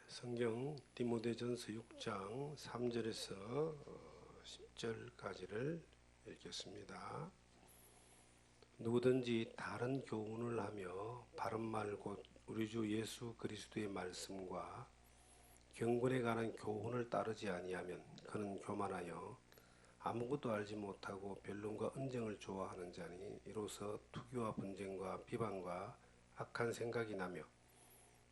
성경 디모데전서 6장 3절에서 10절까지를 읽겠습니다. 누구든지 다른 교훈을 하며 바른 말 곧 우리 주 예수 그리스도의 말씀과 경건에 관한 교훈을 따르지 아니하면 그는 교만하여 아무것도 알지 못하고 변론과 언쟁을 좋아하는 자니 이로써 투기와 분쟁과 비방과 악한 생각이 나며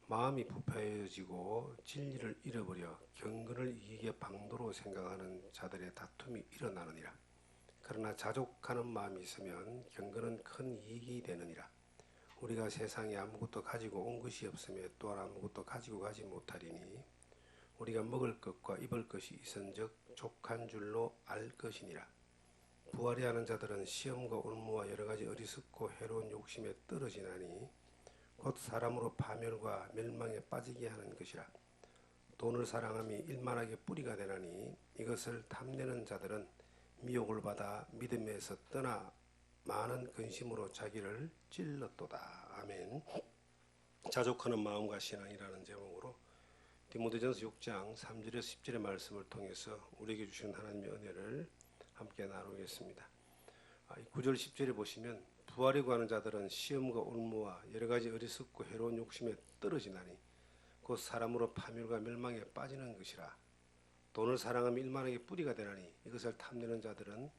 마음이 부패해지고 진리를 잃어버려 경건을 이익의 방도로 생각하는 자들의 다툼이 일어나느니라. 그러나 자족하는 마음이 있으면 경건은 큰 이익이 되느니라. 우리가 세상에 아무것도 가지고 온 것이 없으며 또한 아무것도 가지고 가지 못하리니 우리가 먹을 것과 입을 것이 있은즉 족한 줄로 알 것이니라. 부활이 하는 자들은 시험과 올무와 여러 가지 어리석고 해로운 욕심에 떨어지나니 곧 사람으로 파멸과 멸망에 빠지게 하는 것이라. 돈을 사랑함이 일만하게 뿌리가 되나니 이것을 탐내는 자들은 미혹을 받아 믿음에서 떠나 많은 근심으로 자기를 찔렀도다. 아멘. 자족하는 마음과 신앙이라는 제목으로 디모데전서 6장 3절에서 10절의 말씀을 통해서 우리에게 주신 하나님의 은혜를 함께 나누겠습니다. 9절 10절에 보시면 부활에 관한 자들은 시험과 올무와 여러 가지 어리석고 해로운 욕심에 떨어지나니 곧 사람으로 파멸과 멸망에 빠지는 것이라. 돈을 사랑하며 일만하게 뿌리가 되나니 이것을 탐내는 자들은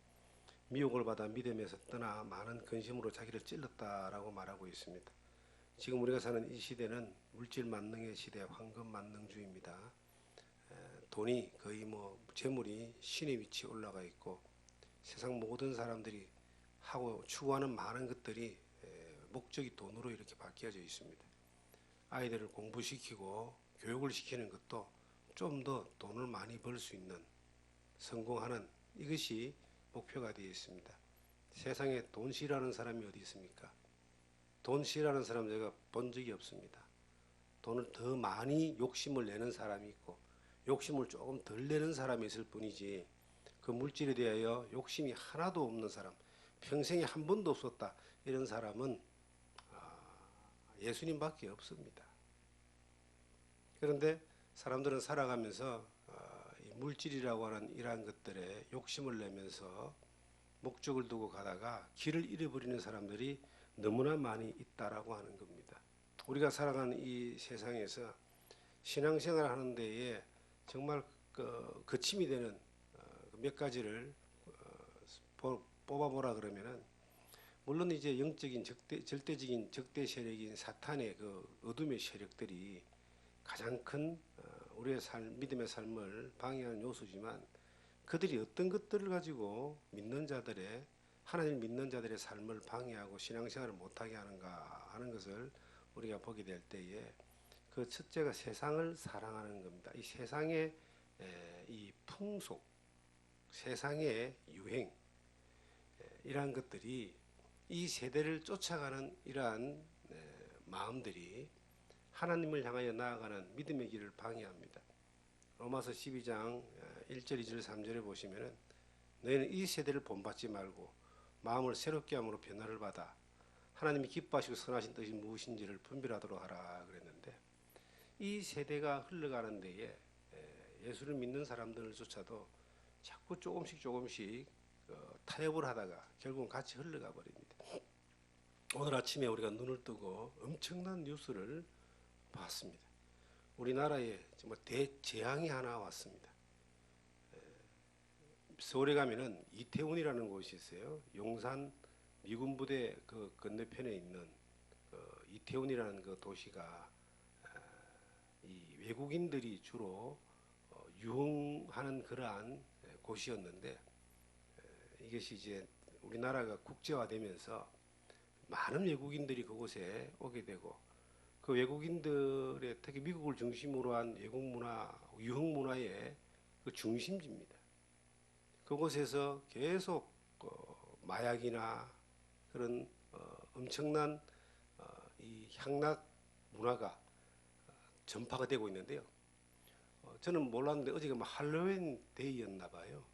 미혹을 받아 믿음에서 떠나 많은 근심으로 자기를 찔렀다라고 말하고 있습니다. 지금 우리가 사는 이 시대는 물질 만능의 시대, 황금 만능주의입니다. 돈이 거의 재물이 신의 위치에 올라가 있고 세상 모든 사람들이 하고 추구하는 많은 것들이 목적이 돈으로 이렇게 바뀌어져 있습니다. 아이들을 공부시키고 교육을 시키는 것도 좀 더 돈을 많이 벌 수 있는 성공하는 이것이 목표가 되어 있습니다. 세상에 돈 싫어하는 사람이 어디 있습니까? 돈 싫어하는 사람 제가 본 적이 없습니다. 돈을 더 많이 욕심을 내는 사람이 있고 욕심을 조금 덜 내는 사람이 있을 뿐이지 그 물질에 대하여 욕심이 하나도 없는 사람, 평생에 한 번도 없었다 이런 사람은 예수님밖에 없습니다. 그런데 사람들은 살아가면서 이 물질이라고 하는 이러한 것들에 욕심을 내면서 목적을 두고 가다가 길을 잃어버리는 사람들이 너무나 많이 있다라고 하는 겁니다. 우리가 살아가는 이 세상에서 신앙생활을 하는 데에 정말 거침이 되는 몇 가지를 뽑아보라 그러면은 물론 이제 영적인 절대적인 적대 세력인 사탄의 그 어둠의 세력들이 가장 큰 우리의 믿음의 삶을 방해하는 요소지만 그들이 어떤 것들을 가지고 하나님을 믿는 자들의 삶을 방해하고 신앙생활을 못하게 하는가 하는 것을 우리가 보게 될 때에 그 첫째가 세상을 사랑하는 겁니다. 이 세상의 이 풍속, 세상의 유행 이러한 것들이 이 세대를 쫓아가는 이러한 마음들이 하나님을 향하여 나아가는 믿음의 길을 방해합니다. 로마서 12장 1절 2절 3절에 보시면은 너희는 이 세대를 본받지 말고 마음을 새롭게 함으로 변화를 받아 하나님이 기뻐하시고 선하신 뜻이 무엇인지를 분별하도록 하라 그랬는데 이 세대가 흘러가는 데에 예수를 믿는 사람들조차도 자꾸 조금씩 타협을 하다가 결국은 같이 흘러가 버립니다. 오늘 아침에 우리가 눈을 뜨고 엄청난 뉴스를 봤습니다. 우리나라에 정말 대재앙이 하나 왔습니다. 서울에 가면은 이태원이라는 곳이 있어요. 용산 미군 부대 그 건너편에 있는 이태원이라는 그 도시가 이 외국인들이 주로 유흥하는 그러한 곳이었는데 이것이 이제 우리나라가 국제화되면서 많은 외국인들이 그곳에 오게 되고 그 외국인들의 특히 미국을 중심으로 한 외국 문화, 유흥 문화의 그 중심지입니다. 그곳에서 계속 마약이나 그런 엄청난 이 향락 문화가 전파가 되고 있는데요. 저는 몰랐는데 어제가 할로윈 데이였나 봐요.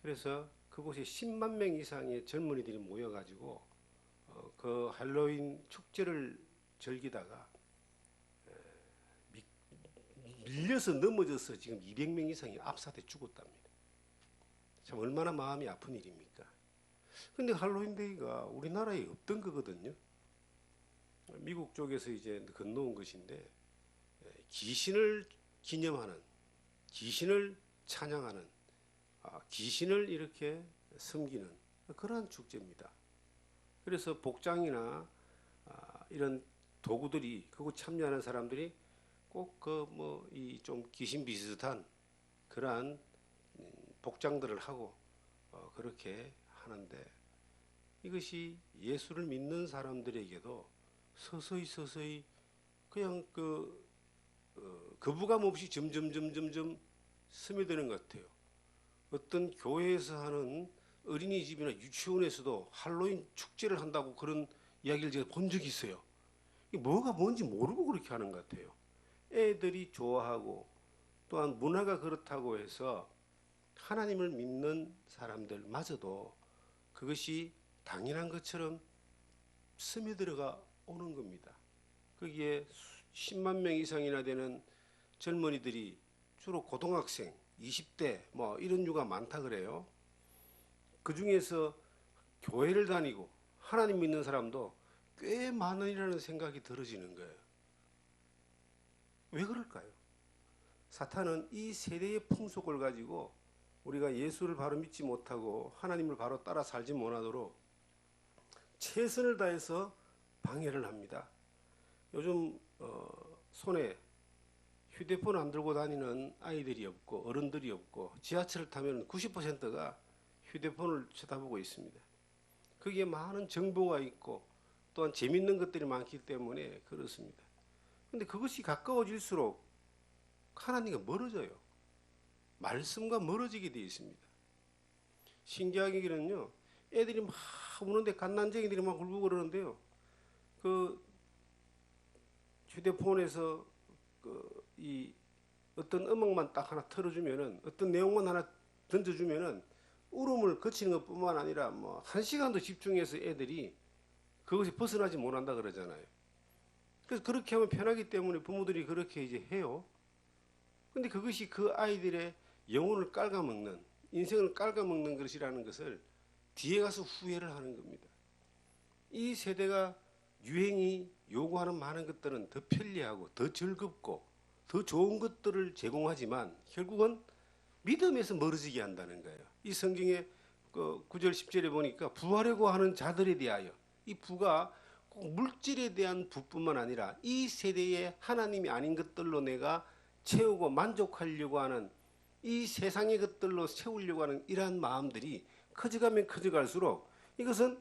그래서 그곳에 10만 명 이상의 젊은이들이 모여가지고 그 할로윈 축제를 즐기다가 밀려서 넘어져서 지금 200명 이상이 압사돼 죽었답니다. 참 얼마나 마음이 아픈 일입니까? 근데 할로윈데이가 우리나라에 없던 거거든요. 미국 쪽에서 이제 건너온 것인데 귀신을 기념하는, 귀신을 찬양하는, 귀신을 이렇게 섬기는 그러한 축제입니다. 그래서 복장이나 이런 도구들이, 그거 참여하는 사람들이 꼭 그 뭐 이 좀 귀신 비슷한 그러한 복장들을 하고 그렇게 하는데, 이것이 예수를 믿는 사람들에게도 서서히 그냥 거부감 없이 점점 스며드는 것 같아요. 어떤 교회에서 하는 어린이집이나 유치원에서도 할로윈 축제를 한다고 그런 이야기를 제가 본 적이 있어요. 이게 뭐가 뭔지 모르고 그렇게 하는 것 같아요. 애들이 좋아하고 또한 문화가 그렇다고 해서 하나님을 믿는 사람들마저도 그것이 당연한 것처럼 스며들어가 오는 겁니다. 거기에 10만 명 이상이나 되는 젊은이들이 주로 고등학생, 20대 뭐 이런 유가 많다 그래요. 그 중에서 교회를 다니고 하나님 믿는 사람도 꽤 많으리라는 생각이 들어지는 거예요. 왜 그럴까요? 사탄은 이 세대의 풍속을 가지고 우리가 예수를 바로 믿지 못하고 하나님을 바로 따라 살지 못하도록 최선을 다해서 방해를 합니다. 요즘 손에 휴대폰 안 들고 다니는 아이들이 없고 어른들이 없고, 지하철을 타면 90%가 휴대폰을 쳐다보고 있습니다. 거기에 많은 정보가 있고 또한 재밌는 것들이 많기 때문에 그렇습니다. 그런데 그것이 가까워질수록 하나님과 멀어져요. 말씀과 멀어지게 되어 있습니다. 신기하기는요, 애들이 막 우는데 갓난쟁이들이 막 울고 그러는데요, 그 휴대폰에서 이 어떤 음악만 딱 하나 틀어주면은, 어떤 내용만 하나 던져주면은 울음을 그치는 것뿐만 아니라 뭐 1시간도 집중해서 애들이 그것이 벗어나지 못한다 그러잖아요. 그래서 그렇게 하면 편하기 때문에 부모들이 그렇게 이제 해요. 근데 그것이 그 아이들의 영혼을 깔아먹는, 인생을 깔아먹는 것이라는 것을 뒤에 가서 후회를 하는 겁니다. 이 세대가 유행이 요구하는 많은 것들은 더 편리하고 더 즐겁고 더 좋은 것들을 제공하지만 결국은 믿음에서 멀어지게 한다는 거예요. 이 성경의 9절 10절에 보니까 부하려고 하는 자들에 대하여, 이 부가 꼭 물질에 대한 부뿐만 아니라 이 세대의 하나님이 아닌 것들로 내가 채우고 만족하려고 하는, 이 세상의 것들로 채우려고 하는 이러한 마음들이 커져가면 커져갈수록 이것은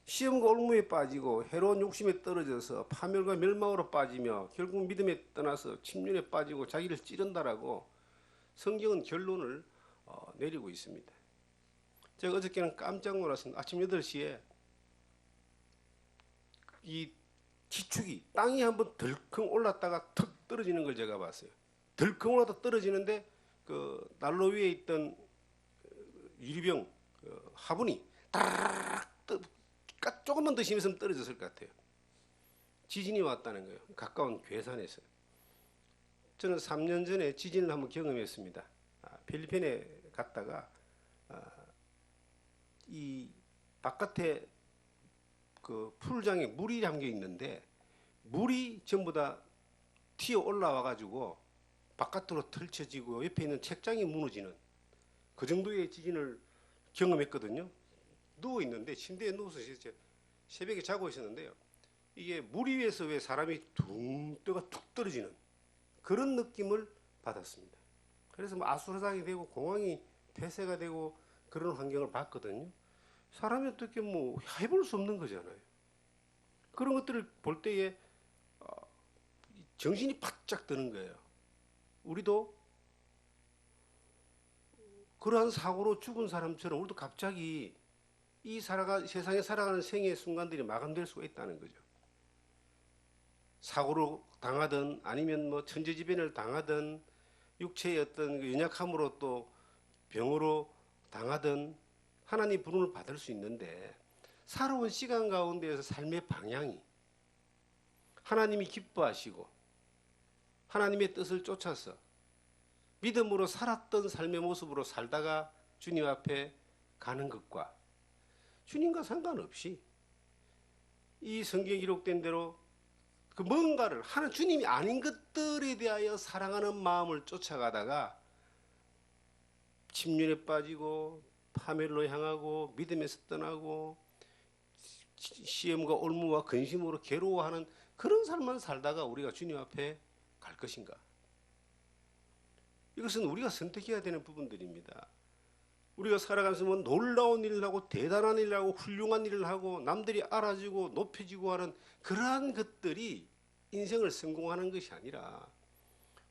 시험과 올무에 빠지고 해로운 욕심에 떨어져서 파멸과 멸망으로 빠지며 결국 믿음에 떠나서 침륜에 빠지고 자기를 찌른다라고 성경은 결론을 내리고 있습니다. 제가 어저께는 깜짝 놀랐습니다. 아침 8시에 이 지축이 땅이 한번 덜컹 올랐다가 턱 떨어지는 걸 제가 봤어요. 덜컹 올랐다 떨어지는데 그 난로 위에 있던 유리병 화분이 따라락 조금만 더 심했으면 떨어졌을 것 같아요. 지진이 왔다는 거예요. 가까운 괴산에서. 저는 3년 전에 지진을 한번 경험했습니다. 필리핀에 갔다가 이 바깥에 그 풀장에 물이 잠겨 있는데 물이 전부 다 튀어 올라와 가지고 바깥으로 펼쳐지고 옆에 있는 책장이 무너지는 그 정도의 지진을 경험했거든요. 누워 있는데 침대에 누워서 새벽에 자고 있었는데요. 이게 물 위에서 왜 사람이 둥 떠가 툭 떨어지는 그런 느낌을 받았습니다. 그래서 뭐 아수라장이 되고 공황이 폐쇄가 되고 그런 환경을 봤거든요. 사람이 어떻게 뭐 해볼 수 없는 거잖아요. 그런 것들을 볼 때에 정신이 바짝 드는 거예요. 우리도 그러한 사고로 죽은 사람처럼 우리도 갑자기 이 세상에 살아가는 생의 순간들이 마감될 수가 있다는 거죠. 사고로 당하든 아니면 뭐 천재지변을 당하든 육체의 어떤 연약함으로 또 병으로 당하든 하나님 부름을 받을 수 있는데, 살아온 시간 가운데에서 삶의 방향이 하나님이 기뻐하시고 하나님의 뜻을 쫓아서 믿음으로 살았던 삶의 모습으로 살다가 주님 앞에 가는 것과 주님과 상관없이 이 성경에 기록된 대로 그 뭔가를 하는 주님이 아닌 것들에 대하여 사랑하는 마음을 쫓아가다가 침륜에 빠지고 파멸로 향하고 믿음에서 떠나고 시험과 올무와 근심으로 괴로워하는 그런 삶만 살다가 우리가 주님 앞에 갈 것인가? 이것은 우리가 선택해야 되는 부분들입니다. 우리가 살아가면서 뭐 놀라운 일을 하고 대단한 일을 하고 훌륭한 일을 하고 남들이 알아주고 높여지고 하는 그러한 것들이 인생을 성공하는 것이 아니라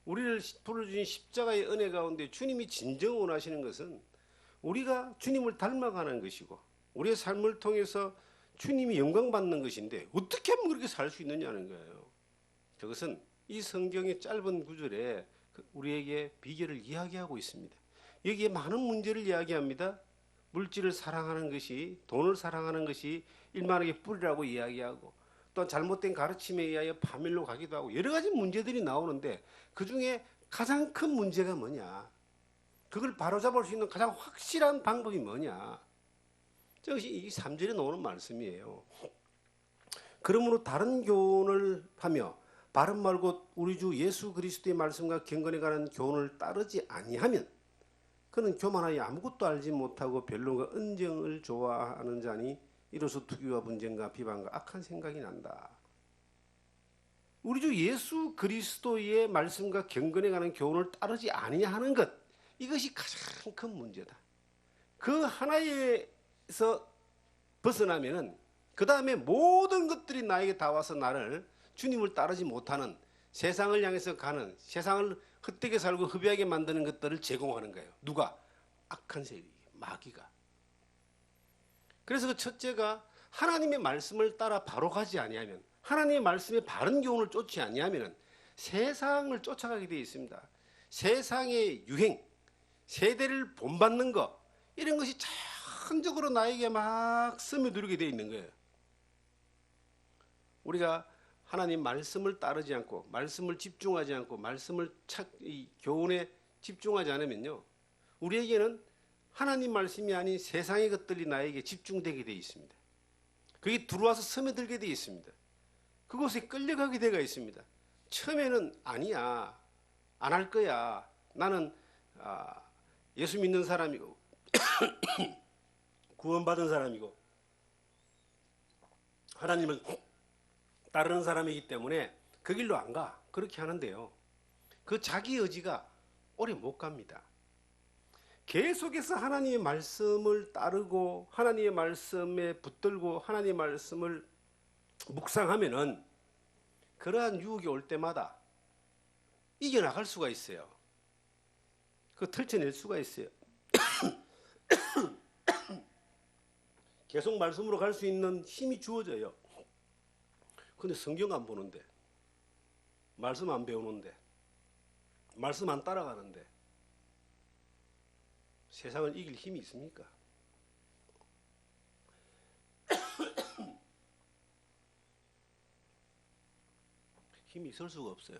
우리를 불러주신 십자가의 은혜 가운데 주님이 진정 원하시는 것은 우리가 주님을 닮아가는 것이고 우리의 삶을 통해서 주님이 영광받는 것인데 어떻게 하면 그렇게 살 수 있느냐는 거예요. 그것은 이 성경의 짧은 구절에 우리에게 비결을 이야기하고 있습니다. 여기에 많은 문제를 이야기합니다. 물질을 사랑하는 것이, 돈을 사랑하는 것이 일만하게 뿌리라고 이야기하고 또 잘못된 가르침에 의하여 파멸로 가기도 하고 여러 가지 문제들이 나오는데 그 중에 가장 큰 문제가 뭐냐? 그걸 바로잡을 수 있는 가장 확실한 방법이 뭐냐? 저것이 이 3절에 나오는 말씀이에요. 그러므로 다른 교훈을 하며 바른 말고 우리 주 예수 그리스도의 말씀과 경건에 관한 교훈을 따르지 아니하면 그는 교만하여 아무것도 알지 못하고 변론과 언쟁을 좋아하는 자니 이로써 투기와 분쟁과 비방과 악한 생각이 난다. 우리 주 예수 그리스도의 말씀과 경건에 관한 교훈을 따르지 아니하는 것, 이것이 가장 큰 문제다. 그 하나에서 벗어나면은 그 다음에 모든 것들이 나에게 다 와서 나를 주님을 따르지 못하는 세상을 향해서 가는, 세상을 헛되게 살고 흡연하게 만드는 것들을 제공하는 거예요. 누가? 악한 세력이, 마귀가. 그래서 그 첫째가 하나님의 말씀을 따라 바로 가지 아니하면, 하나님의 말씀에 바른 교훈을 쫓지 아니하면 세상을 쫓아가게 되어 있습니다. 세상의 유행, 세대를 본받는 것, 이런 것이 자연적으로 나에게 막 스며들게 되어 있는 거예요. 우리가 하나님 말씀을 따르지 않고 말씀을 집중하지 않고 말씀을 이 교훈에 집중하지 않으면요, 우리에게는 하나님 말씀이 아닌 세상의 것들이 나에게 집중되게 되어 있습니다. 그게 들어와서 스며들게 되어 있습니다. 그곳에 끌려가게 되어 있습니다. 처음에는 아니야, 안 할 거야, 나는 예수 믿는 사람이고 구원받은 사람이고 하나님을 따르는 사람이기 때문에 그 길로 안 가. 그렇게 하는데요, 그 자기 의지가 오래 못 갑니다. 계속해서 하나님의 말씀을 따르고 하나님의 말씀에 붙들고 하나님의 말씀을 묵상하면은 그러한 유혹이 올 때마다 이겨나갈 수가 있어요. 그 털쳐낼 수가 있어요. 계속 말씀으로 갈 수 있는 힘이 주어져요. 근데 성경 안 보는데, 말씀 안 배우는데, 말씀 안 따라가는데 세상을 이길 힘이 있습니까? 힘이 있을 수가 없어요.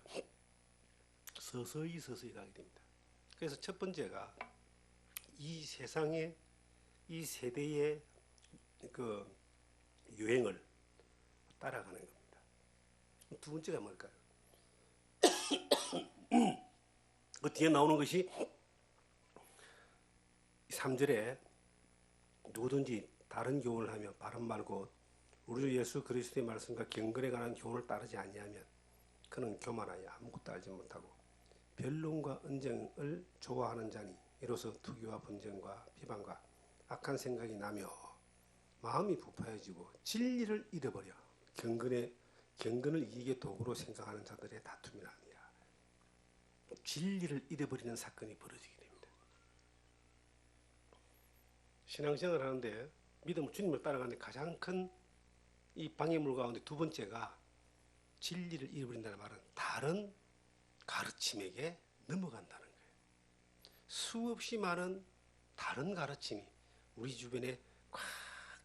서서히 가게 됩니다. 그래서 첫 번째가 이 세상의, 이 세대의 그 유행을 따라가는 겁니다. 두 번째가 뭘까요? 그 뒤에 나오는 것이 3절에 누구든지 다른 교훈을 하며 바른 말고 우리 주 예수 그리스도의 말씀과 경건에 관한 교훈을 따르지 아니하면 그는 교만하여 아무것도 알지 못하고 변론과 언쟁을 좋아하는 자니 이로써 투기와 분쟁과 비방과 악한 생각이 나며 마음이 부패해지고 진리를 잃어버려 경건을 이익의 도구로 생각하는 자들의 다툼이 아니라 진리를 잃어버리는 사건이 벌어지게 됩니다. 신앙생활을 하는데 믿음 주님을 따라가는데 가장 큰 이 방해물 가운데 두 번째가 진리를 잃어버린다는 말은 다른 가르침에게 넘어간다는 거예요. 수없이 많은 다른 가르침이 우리 주변에 꽉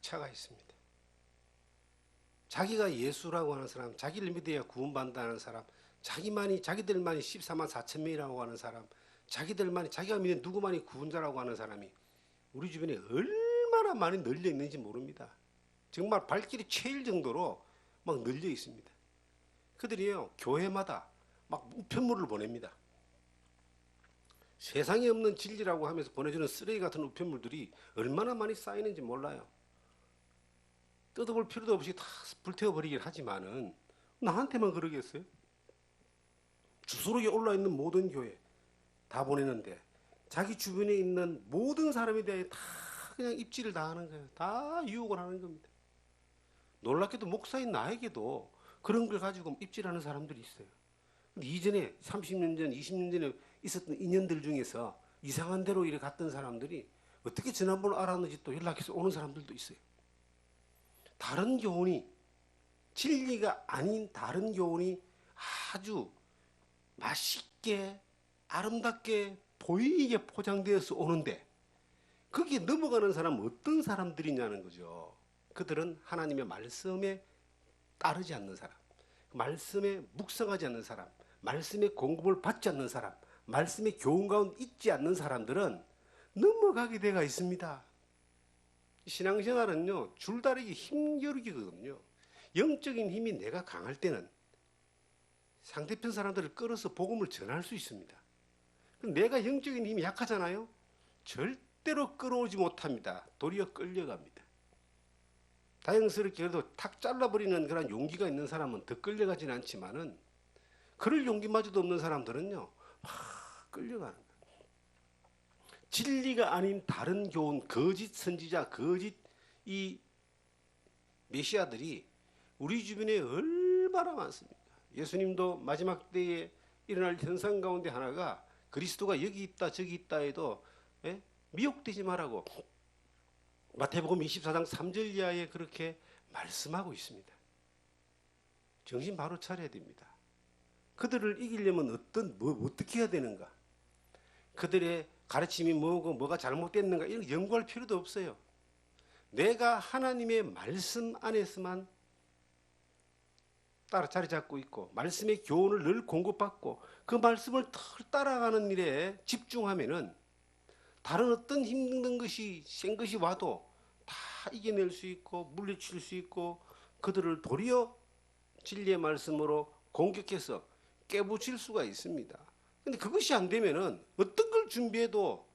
차가 있습니다. 자기가 예수라고 하는 사람, 자기를 믿어야 구원받는다는 사람, 자기들만이 14만 4천 명이라고 하는 사람, 자기들만이, 자기가 믿는 누구만이 구원자라고 하는 사람이 우리 주변에 얼마나 많이 널려 있는지 모릅니다. 정말 발길이 채일 정도로 막 널려 있습니다. 그들이요, 교회마다 막 우편물을 보냅니다. 세상에 없는 진리라고 하면서 보내주는 쓰레기 같은 우편물들이 얼마나 많이 쌓이는지 몰라요. 뜯어볼 필요도 없이 다 불태워버리긴 하지만은 나한테만 그러겠어요? 주소록에 올라있는 모든 교회 다 보내는데 자기 주변에 있는 모든 사람에 대해 다 그냥 입질을 다 하는 거예요. 다 유혹을 하는 겁니다. 놀랍게도 목사인 나에게도 그런 걸 가지고 입질하는 사람들이 있어요. 근데 이전에 30년 전, 20년 전에 있었던 인연들 중에서 이상한 데로 이렇게 갔던 사람들이 어떻게 전화번호 알았는지 또 연락해서 오는 사람들도 있어요. 다른 교훈이, 진리가 아닌 다른 교훈이 아주 맛있게 아름답게 보이게 포장되어서 오는데 거기에 넘어가는 사람은 어떤 사람들이냐는 거죠. 그들은 하나님의 말씀에 따르지 않는 사람, 말씀에 묵상하지 않는 사람, 말씀의 공급을 받지 않는 사람, 말씀의 교훈 가운데 있지 않는 사람들은 넘어가게 되어 있습니다. 신앙생활은요, 줄다리기 힘겨루기거든요. 영적인 힘이 내가 강할 때는 상대편 사람들을 끌어서 복음을 전할 수 있습니다. 내가 영적인 힘이 약하잖아요. 절대로 끌어오지 못합니다. 도리어 끌려갑니다. 다행스럽게 그래도 탁 잘라버리는 그런 용기가 있는 사람은 더 끌려가진 않지만은 그럴 용기마저도 없는 사람들은요, 막 끌려가는 거예요. 진리가 아닌 다른 교훈, 거짓 선지자, 거짓 이 메시아들이 우리 주변에 얼마나 많습니까? 예수님도 마지막 때에 일어날 현상 가운데 하나가 그리스도가 여기 있다 저기 있다 해도 미혹되지 말라고 마태복음 24장 3절 이하에 그렇게 말씀하고 있습니다. 정신 바로 차려야 됩니다. 그들을 이기려면 어떻게 해야 되는가? 그들의 가르침이 뭐고 뭐가 잘못됐는가 이런 거 연구할 필요도 없어요. 내가 하나님의 말씀 안에서만 따라 자리 잡고 있고 말씀의 교훈을 늘 공급받고 그 말씀을 따라가는 일에 집중하면은 다른 어떤 힘든 것이 센 것이 와도 다 이겨낼 수 있고 물리칠 수 있고 그들을 도리어 진리의 말씀으로 공격해서 깨부칠 수가 있습니다. 근데 그것이 안 되면은 어떤 걸 준비해도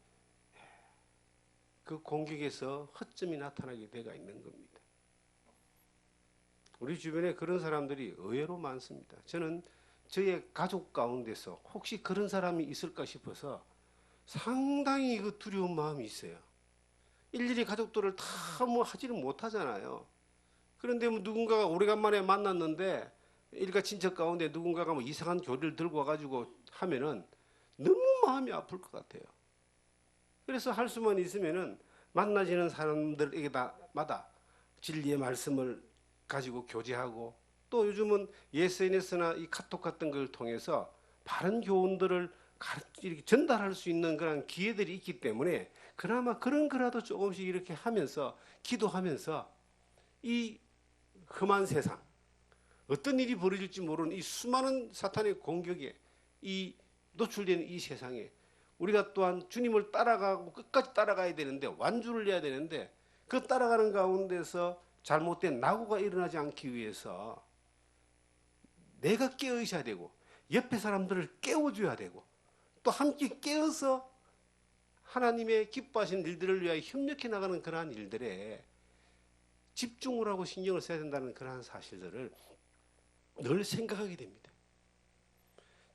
그 공격에서 허점이 나타나게 되어 있는 겁니다. 우리 주변에 그런 사람들이 의외로 많습니다. 저는 저의 가족 가운데서 혹시 그런 사람이 있을까 싶어서 상당히 그 두려운 마음이 있어요. 일일이 가족들을 다 뭐 하지는 못하잖아요. 그런데 뭐 누군가가 오래간만에 만났는데 일가 친척 가운데 누군가가 뭐 이상한 교리를 들고 와가지고 하면은 너무 마음이 아플 것 같아요. 그래서 할 수만 있으면은 만나지는 사람들에게마다 진리의 말씀을 가지고 교제하고 또 요즘은 SNS나 이 카톡 같은 걸 통해서 바른 교훈들을 이렇게 전달할 수 있는 그런 기회들이 있기 때문에 그나마 그런 거라도 조금씩 이렇게 하면서 기도하면서 이 험한 세상 어떤 일이 벌어질지 모르는 이 수많은 사탄의 공격에 이 노출되는 이 세상에 우리가 또한 주님을 따라가고 끝까지 따라가야 되는데 완주를 해야 되는데 그 따라가는 가운데서 잘못된 낙오가 일어나지 않기 위해서 내가 깨어 있어야 되고 옆에 사람들을 깨워줘야 되고 또 함께 깨어서 하나님의 기뻐하시는 일들을 위하여 협력해 나가는 그러한 일들에 집중을 하고 신경을 써야 된다는 그러한 사실들을 늘 생각하게 됩니다.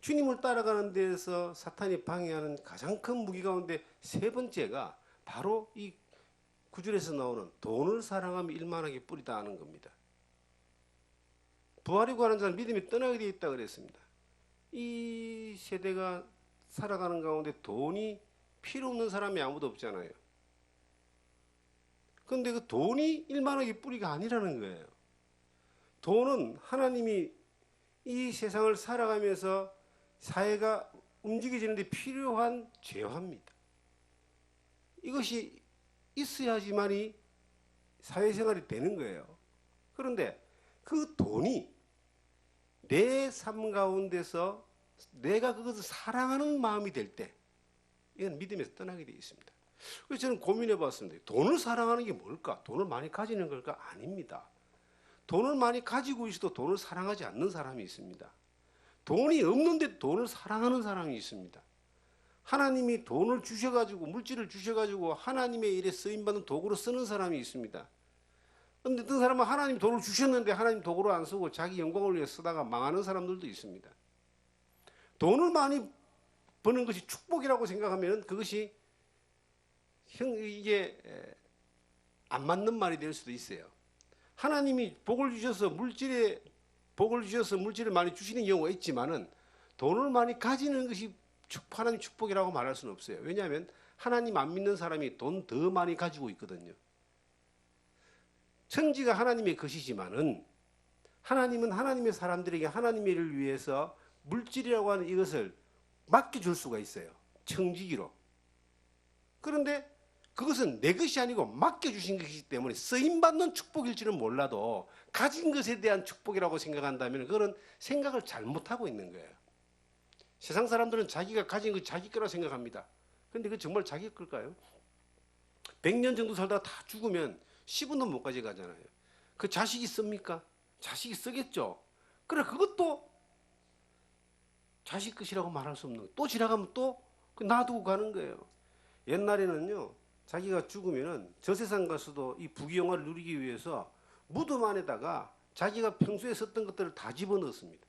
주님을 따라가는 데에서 사탄이 방해하는 가장 큰 무기 가운데 세 번째가 바로 이 구절에서 나오는 돈을 사랑하며 일만하게 뿌리다 하는 겁니다. 부활이 구하는 자는 믿음이 떠나게 되어 있다 그랬습니다. 이 세대가 살아가는 가운데 돈이 필요 없는 사람이 아무도 없잖아요. 그런데 그 돈이 일만하게 뿌리가 아니라는 거예요. 돈은 하나님이 이 세상을 살아가면서 사회가 움직여지는데 필요한 재화입니다. 이것이 있어야지만이 사회생활이 되는 거예요. 그런데 그 돈이 내 삶 가운데서 내가 그것을 사랑하는 마음이 될 때, 이건 믿음에서 떠나게 되어 있습니다. 그래서 저는 고민해 봤습니다. 돈을 사랑하는 게 뭘까? 돈을 많이 가지는 걸까? 아닙니다. 돈을 많이 가지고 있어도 돈을 사랑하지 않는 사람이 있습니다. 돈이 없는데 돈을 사랑하는 사람이 있습니다. 하나님이 돈을 주셔가지고, 물질을 주셔가지고 하나님의 일에 쓰임받는 도구로 쓰는 사람이 있습니다. 그런데 어떤 사람은 하나님 돈을 주셨는데 하나님 도구로 안 쓰고 자기 영광을 위해 쓰다가 망하는 사람들도 있습니다. 돈을 많이 버는 것이 축복이라고 생각하면 그것이 이게 안 맞는 말이 될 수도 있어요. 하나님이 복을 주셔서 물질을 많이 주시는 경우가 있지만은 돈을 많이 가지는 것이 하나님 축복이라고 말할 수는 없어요. 왜냐하면 하나님 안 믿는 사람이 돈 더 많이 가지고 있거든요. 천지가 하나님의 것이지만은 하나님은 하나님의 사람들에게 하나님의 일을 위해서 물질이라고 하는 이것을 맡겨줄 수가 있어요. 청지기로. 그런데 그것은 내 것이 아니고 맡겨주신 것이기 때문에 쓰임받는 축복일지는 몰라도 가진 것에 대한 축복이라고 생각한다면 그건 생각을 잘못하고 있는 거예요. 세상 사람들은 자기가 가진 것 자기 거라 생각합니다. 그런데 그게 정말 자기 걸까요? 100년 정도 살다가 다 죽으면 10원도 못 가져가잖아요. 그 자식이 씁니까? 자식이 쓰겠죠. 그래 그것도 자식 것이라고 말할 수 없는 거예요. 또 지나가면 또 놔두고 가는 거예요. 옛날에는요. 자기가 죽으면은 저 세상 가서도 이 부귀영화를 누리기 위해서 무덤 안에다가 자기가 평소에 썼던 것들을 다 집어넣었습니다.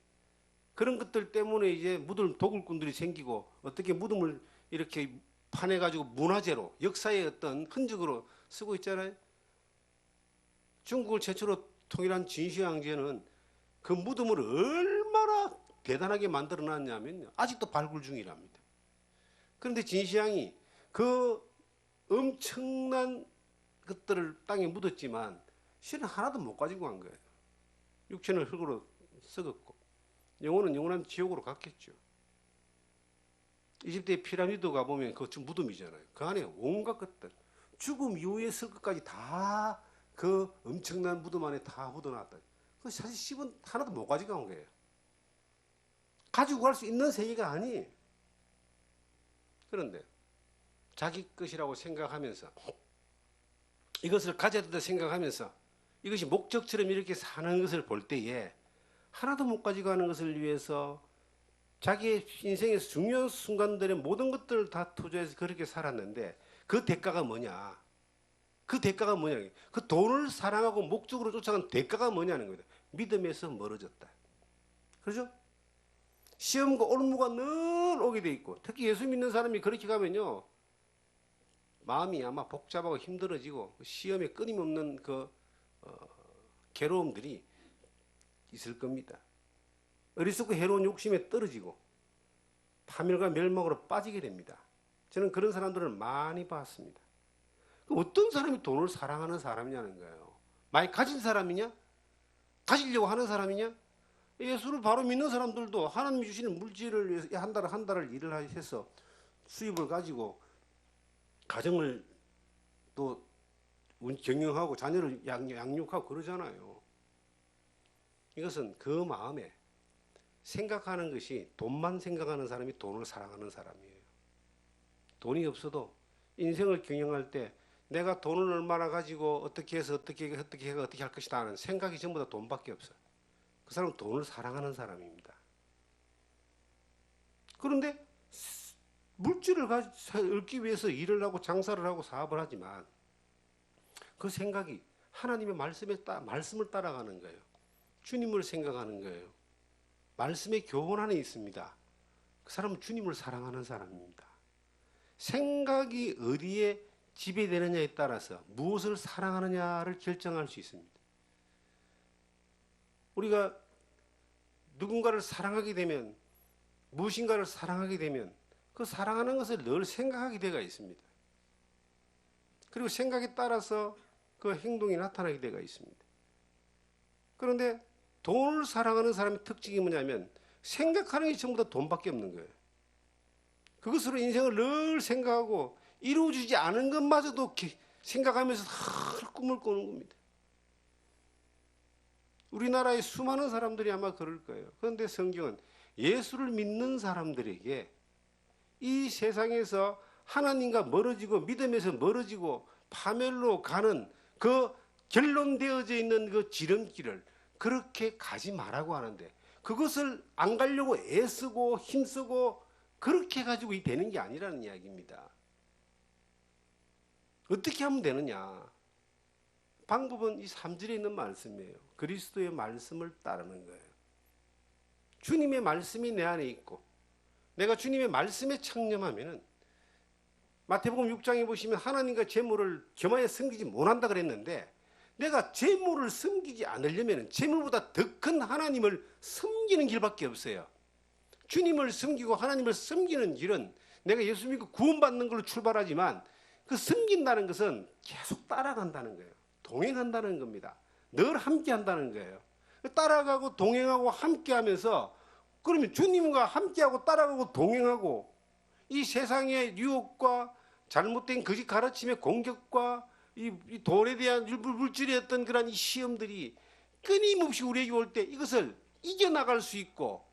그런 것들 때문에 이제 무덤 도굴꾼들이 생기고 어떻게 무덤을 이렇게 파내가지고 문화재로 역사의 어떤 흔적으로 쓰고 있잖아요. 중국을 최초로 통일한 진시황제는 그 무덤을 얼마나 대단하게 만들어놨냐면요. 아직도 발굴 중이랍니다. 그런데 진시황이 그 엄청난 것들을 땅에 묻었지만 실은 하나도 못 가지고 간 거예요. 육체는 흙으로 썩었고 영혼은 영원한 지옥으로 갔겠죠. 이집트의 피라미드 가보면 그거 무덤이잖아요. 그 안에 온갖 것들 죽음 이후에 쓸 것까지 다 그 엄청난 무덤 안에 다 묻어놨다. 그 사실 10은 하나도 못 가지고 간 거예요. 가지고 갈 수 있는 세계가 아니에요. 그런데 자기 것이라고 생각하면서 이것을 가져야 된다 생각하면서 이것이 목적처럼 이렇게 사는 것을 볼 때에 하나도 못 가지고 가는 것을 위해서 자기의 인생에서 중요한 순간들의 모든 것들을 다 투자해서 그렇게 살았는데 그 대가가 뭐냐? 그 대가가 뭐냐? 그 돈을 사랑하고 목적으로 쫓아간 대가가 뭐냐는 거예요. 믿음에서 멀어졌다. 그렇죠? 시험과 올무가 늘 오게 돼 있고 특히 예수 믿는 사람이 그렇게 가면요. 마음이 아마 복잡하고 힘들어지고 시험에 끊임없는 괴로움들이 있을 겁니다. 어리석고 해로운 욕심에 떨어지고 파멸과 멸망으로 빠지게 됩니다. 저는 그런 사람들을 많이 봤습니다. 어떤 사람이 돈을 사랑하는 사람이냐는 거예요. 많이 가진 사람이냐? 가지려고 하는 사람이냐? 예수를 바로 믿는 사람들도 하나님이 주시는 물질을 위해서 한 달을 일을 해서 수입을 가지고 가정을 또 경영하고 자녀를 양육하고 그러잖아요. 이것은 그 마음에 생각하는 것이 돈만 생각하는 사람이 돈을 사랑하는 사람이에요. 돈이 없어도 인생을 경영할 때 내가 돈을 얼마나 가지고 어떻게 해서 어떻게 할 것이다 하는 생각이 전부 다 돈밖에 없어요. 그 사람은 돈을 사랑하는 사람입니다. 그런데 물질을 얻기 위해서 일을 하고 장사를 하고 사업을 하지만 그 생각이 하나님의 말씀을 따라가는 거예요. 주님을 생각하는 거예요. 말씀의 교훈 안에 있습니다. 그 사람은 주님을 사랑하는 사람입니다. 생각이 어디에 지배되느냐에 따라서 무엇을 사랑하느냐를 결정할 수 있습니다. 우리가 누군가를 사랑하게 되면 무엇인가를 사랑하게 되면 그 사랑하는 것을 늘 생각하게 되어 있습니다. 그리고 생각에 따라서 그 행동이 나타나게 되어 있습니다. 그런데 돈을 사랑하는 사람의 특징이 뭐냐면 생각하는 게 전부 다 돈밖에 없는 거예요. 그것으로 인생을 늘 생각하고 이루어지지 않은 것마저도 생각하면서 꿈을 꾸는 겁니다. 우리나라의 수많은 사람들이 아마 그럴 거예요. 그런데 성경은 예수를 믿는 사람들에게 이 세상에서 하나님과 멀어지고 믿음에서 멀어지고 파멸로 가는 그 결론되어져 있는 그 지름길을 그렇게 가지 말라고 하는데, 그것을 안 가려고 애쓰고 힘쓰고 그렇게 가지고 되는 게 아니라는 이야기입니다. 어떻게 하면 되느냐? 방법은 이 3절에 있는 말씀이에요. 그리스도의 말씀을 따르는 거예요. 주님의 말씀이 내 안에 있고 내가 주님의 말씀에 창념하면은, 마태복음 6장에 보시면 하나님과 재물을 겸하여 섬기지 못한다 그랬는데, 내가 재물을 섬기지 않으려면 재물보다 더 큰 하나님을 섬기는 길밖에 없어요. 주님을 섬기고 하나님을 섬기는 길은 내가 예수 믿고 구원받는 걸로 출발하지만, 그 섬긴다는 것은 계속 따라간다는 거예요. 동행한다는 겁니다. 늘 함께 한다는 거예요. 따라가고 동행하고 함께 하면서, 그러면 주님과 함께하고 따라가고 동행하고 이 세상의 유혹과 잘못된 거짓 가르침의 공격과 이 돈에 대한 물질의 어떤 그런 이 시험들이 끊임없이 우리에게 올 때 이것을 이겨나갈 수 있고,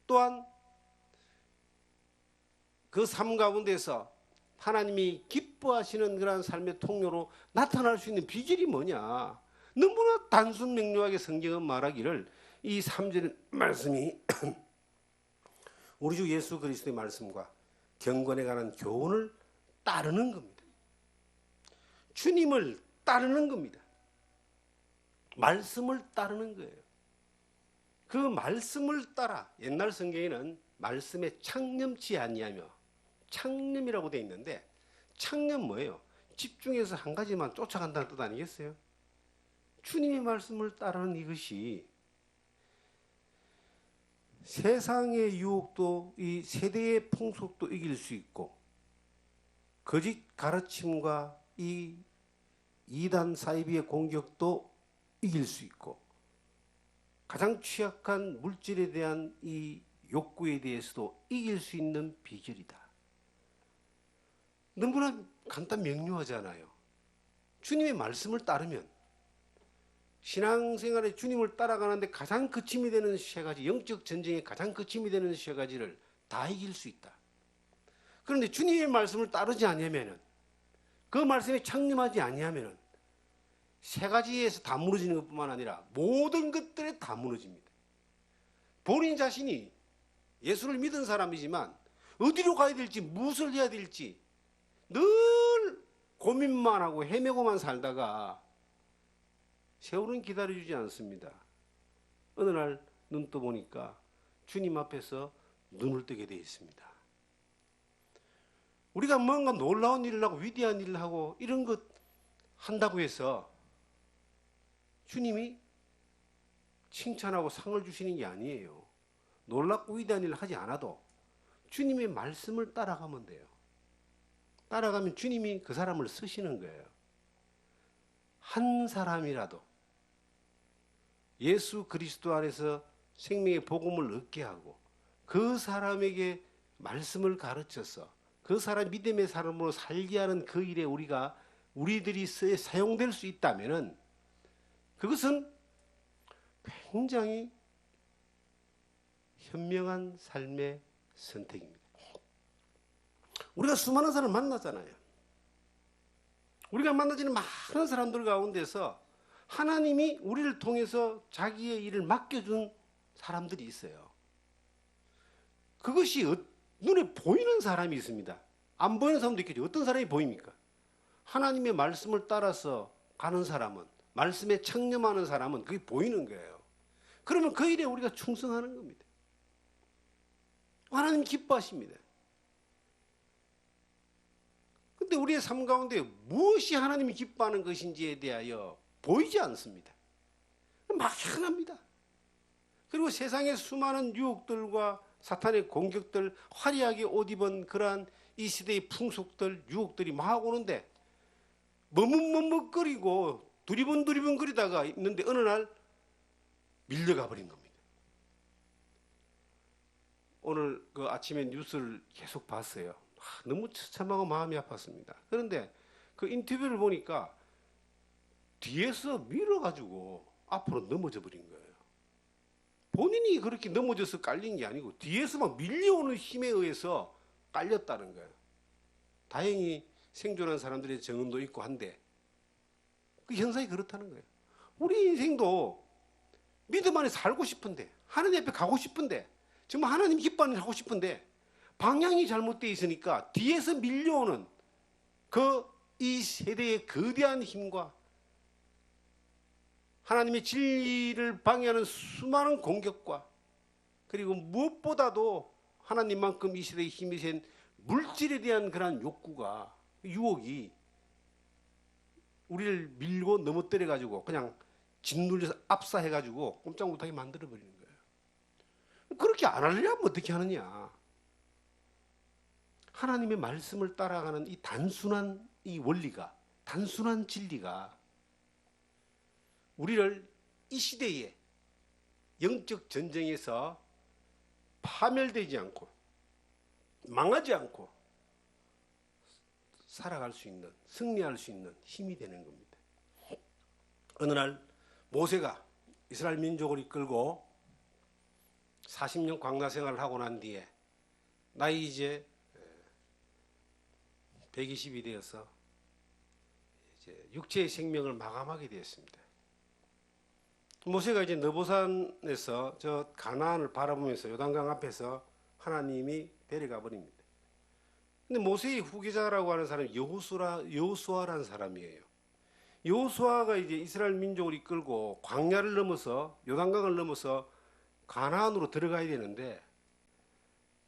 또한 그 삶 가운데서 하나님이 기뻐하시는 그런 삶의 통로로 나타날 수 있는 비결이 뭐냐? 너무나 단순 명료하게 성경은 말하기를, 이 3절 말씀이 우리 주 예수 그리스도의 말씀과 경건에 관한 교훈을 따르는 겁니다. 주님을 따르는 겁니다. 말씀을 따르는 거예요. 그 말씀을 따라, 옛날 성경에는 말씀에 창념치 아니하며, 창념이라고 되어 있는데, 창념 뭐예요? 집중해서 한 가지만 쫓아간다는 뜻 아니겠어요? 주님의 말씀을 따르는 이것이 세상의 유혹도 이 세대의 풍속도 이길 수 있고, 거짓 가르침과 이 이단 사이비의 공격도 이길 수 있고, 가장 취약한 물질에 대한 이 욕구에 대해서도 이길 수 있는 비결이다. 너무나 간단 명료하잖아요. 주님의 말씀을 따르면, 신앙생활에 주님을 따라가는데 가장 거침이 되는 세 가지, 영적 전쟁에 가장 거침이 되는 세 가지를 다 이길 수 있다. 그런데 주님의 말씀을 따르지 않으면은, 그 말씀에 창념하지 아니하면은 세 가지에서 다 무너지는 것뿐만 아니라 모든 것들에 다 무너집니다. 본인 자신이 예수를 믿은 사람이지만 어디로 가야 될지, 무엇을 해야 될지 늘 고민만 하고 헤매고만 살다가 세월은 기다려주지 않습니다. 어느 날 눈 떠보니까 주님 앞에서 눈을 뜨게 되어 있습니다. 우리가 뭔가 놀라운 일을 하고 위대한 일을 하고 이런 것 한다고 해서 주님이 칭찬하고 상을 주시는 게 아니에요. 놀랍고 위대한 일을 하지 않아도 주님의 말씀을 따라가면 돼요. 따라가면 주님이 그 사람을 쓰시는 거예요. 한 사람이라도 예수 그리스도 안에서 생명의 복음을 얻게 하고 그 사람에게 말씀을 가르쳐서 그 사람 믿음의 사람으로 살게 하는 그 일에 우리들이 사용될 수 있다면은, 그것은 굉장히 현명한 삶의 선택입니다. 우리가 수많은 사람을 만나잖아요. 우리가 만나지는 많은 사람들 가운데서 하나님이 우리를 통해서 자기의 일을 맡겨준 사람들이 있어요. 그것이 눈에 보이는 사람이 있습니다. 안 보이는 사람도 있겠죠. 어떤 사람이 보입니까? 하나님의 말씀을 따라서 가는 사람은, 말씀에 창념하는 사람은 그게 보이는 거예요. 그러면 그 일에 우리가 충성하는 겁니다. 하나님 기뻐하십니다. 근데 우리의 삶 가운데 무엇이 하나님이 기뻐하는 것인지에 대하여 보이지 않습니다. 막연합니다. 그리고 세상의 수많은 유혹들과 사탄의 공격들, 화려하게 옷 입은 그러한 이 시대의 풍속들, 유혹들이 막 오는데 머뭇머뭇거리고 두리번두리번거리다가 있는데 어느 날 밀려가 버린 겁니다. 오늘 그 아침에 뉴스를 계속 봤어요. 너무 처참하고 마음이 아팠습니다. 그런데 그 인터뷰를 보니까 뒤에서 밀어가지고 앞으로 넘어져 버린 거예요. 본인이 그렇게 넘어져서 깔린 게 아니고 뒤에서 막 밀려오는 힘에 의해서 깔렸다는 거예요. 다행히 생존한 사람들의 정음도 있고 한데 그 현상이 그렇다는 거예요. 우리 인생도 믿음 안에 살고 싶은데, 하나님 앞에 가고 싶은데, 정말 하나님 기뻐하는 일 하고 싶은데 방향이 잘못되어 있으니까 뒤에서 밀려오는 이 세대의 거대한 힘과 하나님의 진리를 방해하는 수많은 공격과, 그리고 무엇보다도 하나님만큼 이 시대에 힘이 센 물질에 대한 그런 욕구가, 유혹이 우리를 밀고 넘어뜨려 가지고 그냥 짓눌려서 압사해 가지고 꼼짝 못하게 만들어 버리는 거예요. 그렇게 안 하려면 어떻게 하느냐? 하나님의 말씀을 따라가는 이 단순한 이 원리가, 단순한 진리가 우리를 이 시대의 영적 전쟁에서 파멸되지 않고 망하지 않고 살아갈 수 있는, 승리할 수 있는 힘이 되는 겁니다. 어느 날 모세가 이스라엘 민족을 이끌고 40년 광야 생활을 하고 난 뒤에 나이 이제 120이 되어서 이제 육체의 생명을 마감하게 되었습니다. 모세가 이제 느보산에서 저 가나안을 바라보면서 요단강 앞에서 하나님이 데려가 버립니다. 근데 모세의 후계자라고 하는 사람이 여호수아라는 사람이에요. 여호수아가 이제 이스라엘 민족을 이끌고 광야를 넘어서 요단강을 넘어서 가나안으로 들어가야 되는데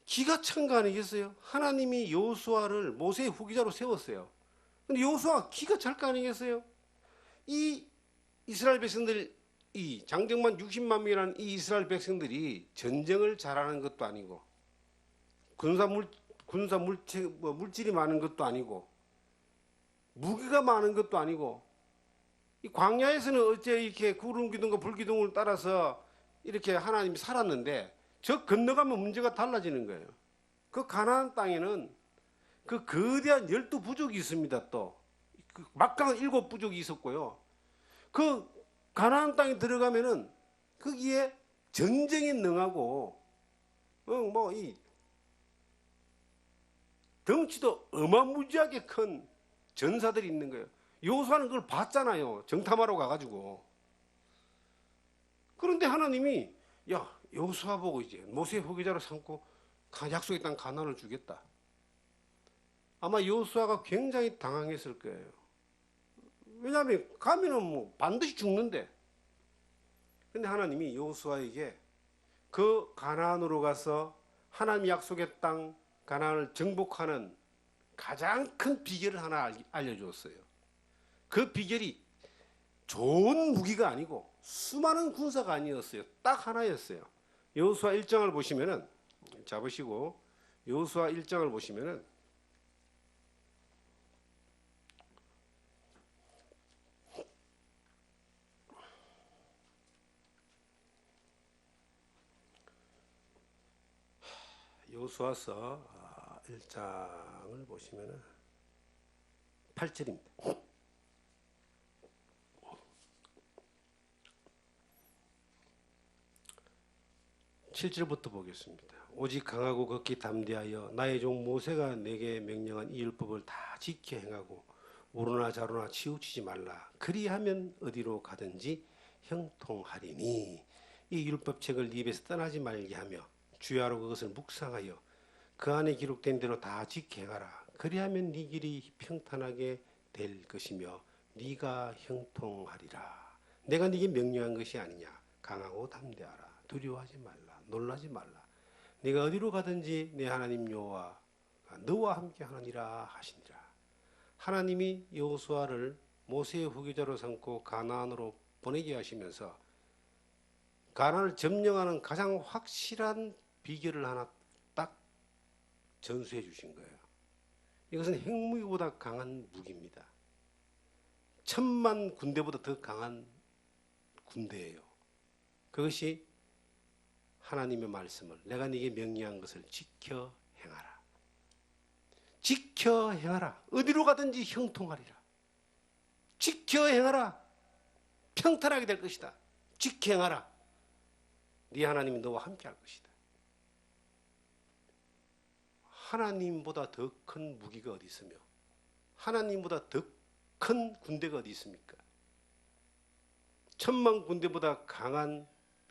기가 찬 거 아니겠어요? 하나님이 여호수아를 모세의 후계자로 세웠어요. 근데 여호수아가 기가 찰 거 아니겠어요? 이 이스라엘 백성들, 이 장정만 60만 명이라는 이 이스라엘 백성들이 전쟁을 잘하는 것도 아니고 물질이 많은 것도 아니고 무기가 많은 것도 아니고, 이 광야에서는 어째 이렇게 구름 기둥과 불 기둥을 따라서 이렇게 하나님이 살았는데 저 건너가면 문제가 달라지는 거예요. 그 가나안 땅에는 그 거대한 12부족이 있습니다. 또 막강한 7부족이 있었고요. 그 가나안 땅에 들어가면은 거기에 전쟁에 능하고 이 덩치도 어마무지하게 큰 전사들이 있는 거예요. 여호수아는 그걸 봤잖아요. 정탐하러 가가지고. 그런데 하나님이 여호수아 보고 이제 모세의 후계자로 삼고 약속의 땅 가나안을 주겠다. 아마 여호수아가 굉장히 당황했을 거예요. 왜냐하면 가면은 뭐 반드시 죽는데. 근데 하나님이 여호수아에게 그 가나안으로 가서 하나님 약속의 땅 가나안을 정복하는 가장 큰 비결을 하나 알려줬어요. 그 비결이 좋은 무기가 아니고 수많은 군사가 아니었어요. 딱 하나였어요. 여호수아 1장을 보시면은, 잡으시고 여호수아 1장을 보시면은 여호수아서 1장을 보시면은 8절입니다. 7절부터 보겠습니다. 오직 강하고 극히 담대하여 나의 종 모세가 내게 명령한 이 율법을 다 지켜 행하고 오르나 좌로나 치우치지 말라. 그리하면 어디로 가든지 형통하리니. 이 율법책을 네 입에서 떠나지 말게 하며 주야로 그것을 묵상하여 그 안에 기록된 대로 다 지켜 행하라. 그리하면 네 길이 평탄하게 될 것이며 네가 형통하리라. 내가 네게 명령한 것이 아니냐. 강하고 담대하라. 두려워하지 말라. 놀라지 말라. 네가 어디로 가든지 내 하나님 여호와가 너와 함께 하느니라 하시니라. 하나님이 여호수아를 모세의 후계자로 삼고 가나안으로 보내게 하시면서 가나안을 점령하는 가장 확실한 비결을 하나 딱 전수해 주신 거예요. 이것은 핵무기보다 강한 무기입니다. 1000만 군대보다 더 강한 군대예요. 그것이 하나님의 말씀을, 내가 네게 명령한 것을 지켜 행하라. 지켜 행하라. 어디로 가든지 형통하리라. 지켜 행하라. 평탄하게 될 것이다. 지켜 행하라. 네 하나님이 너와 함께 할 것이다. 하나님보다 더 큰 무기가 어디 있으며 하나님보다 더 큰 군대가 어디 있습니까? 10,000만 군대보다 강한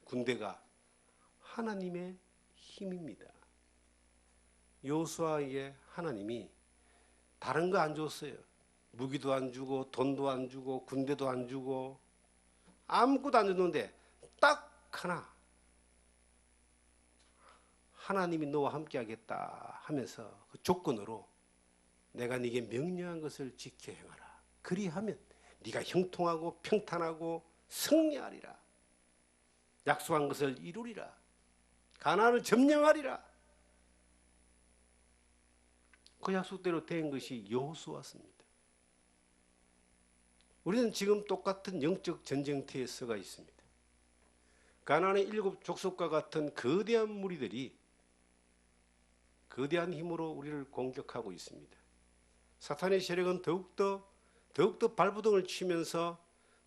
군대가 하나님의 힘입니다. 여호수아에게 하나님이 다른 거 안 줬어요. 무기도 안 주고 돈도 안 주고 군대도 안 주고 아무것도 안 줬는데 딱 하나, 하나님이 너와 함께 하겠다 하면서 그 조건으로 내가 네게 명령한 것을 지켜 행하라. 그리하면 네가 형통하고 평탄하고 승리하리라. 약속한 것을 이루리라. 가나안을 점령하리라. 그 약속대로 된 것이 여호수아였습니다. 우리는 지금 똑같은 영적 전쟁터에 서가 있습니다. 가나안의 7 족속과 같은 거대한 무리들이 거대한 힘으로 우리를 공격하고 있습니다. 사탄의 세력은 더욱더 발부동을 치면서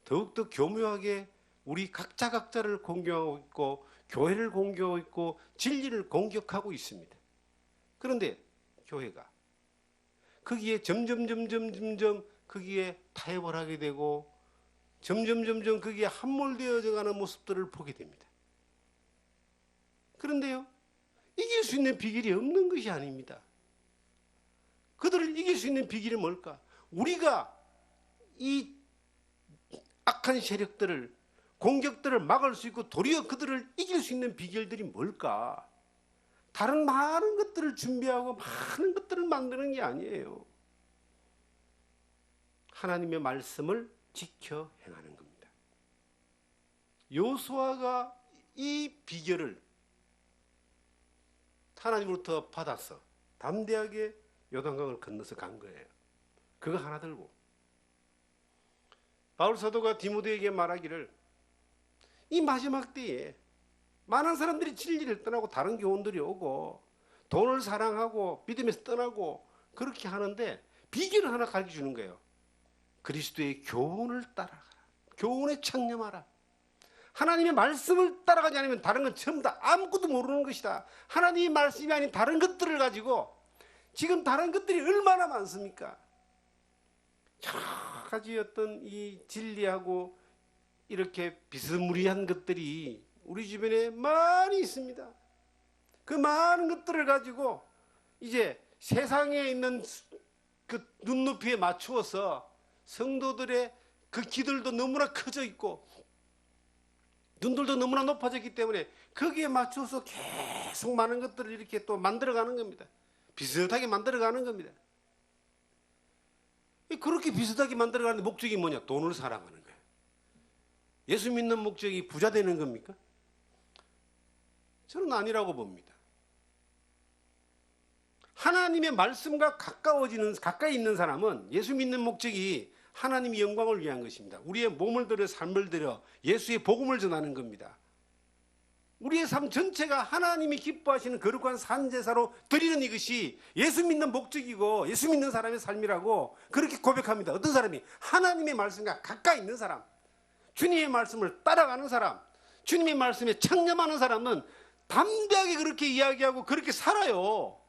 더욱더 교묘하게 우리 각자를 공격하고 있고 교회를 공격하고 있고 진리를 공격하고 있습니다. 그런데 교회가 거기에 점점 거기에 타협을 하게 되고 점점 거기에 함몰되어져 가는 모습들을 보게 됩니다. 그런데요, 이길 수 있는 비결이 없는 것이 아닙니다. 그들을 이길 수 있는 비결이 뭘까? 우리가 이 악한 세력들을 공격들을 막을 수 있고 도리어 그들을 이길 수 있는 비결들이 뭘까? 다른 많은 것들을 준비하고 많은 것들을 만드는 게 아니에요. 하나님의 말씀을 지켜 행하는 겁니다. 여호수아가 이 비결을 하나님으로부터 받아서 담대하게 요단강을 건너서 간 거예요. 그거 하나 들고 바울 사도가 디모데에게 말하기를 이 마지막 때에 많은 사람들이 진리를 떠나고 다른 교훈들이 오고 돈을 사랑하고 믿음에서 떠나고 그렇게 하는데 비결을 하나 가르쳐 주는 거예요. 그리스도의 교훈을 따라가라. 교훈에 창념하라. 하나님의 말씀을 따라가지 않으면 다른 건 전부 다 아무것도 모르는 것이다. 하나님의 말씀이 아닌 다른 것들을 가지고 지금 다른 것들이 얼마나 많습니까? 여러 가지 어떤 이 진리하고 이렇게 비스무리한 것들이 우리 주변에 많이 있습니다. 그 많은 것들을 가지고 이제 세상에 있는 그 눈높이에 맞추어서 성도들의 그 귀들도 너무나 커져 있고 눈들도 너무나 높아졌기 때문에 거기에 맞춰서 계속 많은 것들을 이렇게 또 만들어가는 겁니다. 비슷하게 만들어가는 겁니다. 그렇게 비슷하게 만들어가는 목적이 뭐냐? 돈을 사랑하는 거예요. 예수 믿는 목적이 부자 되는 겁니까? 저는 아니라고 봅니다. 하나님의 말씀과 가까이 있는 사람은 예수 믿는 목적이 하나님의 영광을 위한 것입니다. 우리의 몸을 들여 삶을 들여 예수의 복음을 전하는 겁니다. 우리의 삶 전체가 하나님이 기뻐하시는 거룩한 산제사로 드리는 이것이 예수 믿는 목적이고 예수 믿는 사람의 삶이라고 그렇게 고백합니다. 어떤 사람이? 하나님의 말씀과 가까이 있는 사람, 주님의 말씀을 따라가는 사람, 주님의 말씀에 창념하는 사람은 담대하게 그렇게 이야기하고 그렇게 살아요.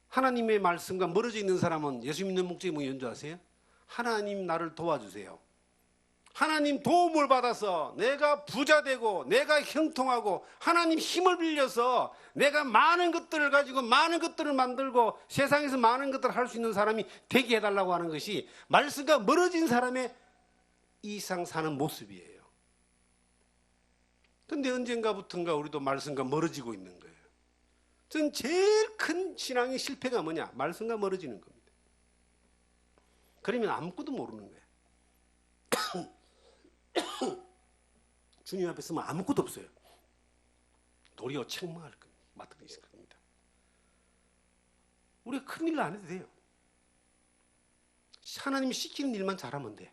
하나님의 말씀과 멀어져 있는 사람은 예수 믿는 목적이 뭔지 아세요? 하나님 나를 도와주세요. 하나님 도움을 받아서 내가 부자 되고 내가 형통하고 하나님 힘을 빌려서 내가 많은 것들을 가지고 많은 것들을 만들고 세상에서 많은 것들을 할 수 있는 사람이 되게 해달라고 하는 것이 말씀과 멀어진 사람의 이상 사는 모습이에요. 그런데 언젠가부턴가 우리도 말씀과 멀어지고 있는 거예요. 전 제일 큰 신앙의 실패가 뭐냐? 말씀과 멀어지는 겁니다. 그러면 아무것도 모르는 거예요. 주님 앞에 서면 아무것도 없어요. 도리어 책망할 겁니다. 맡게 있을 겁니다. 우리가 큰일 안 해도 돼요. 하나님이 시키는 일만 잘하면 돼.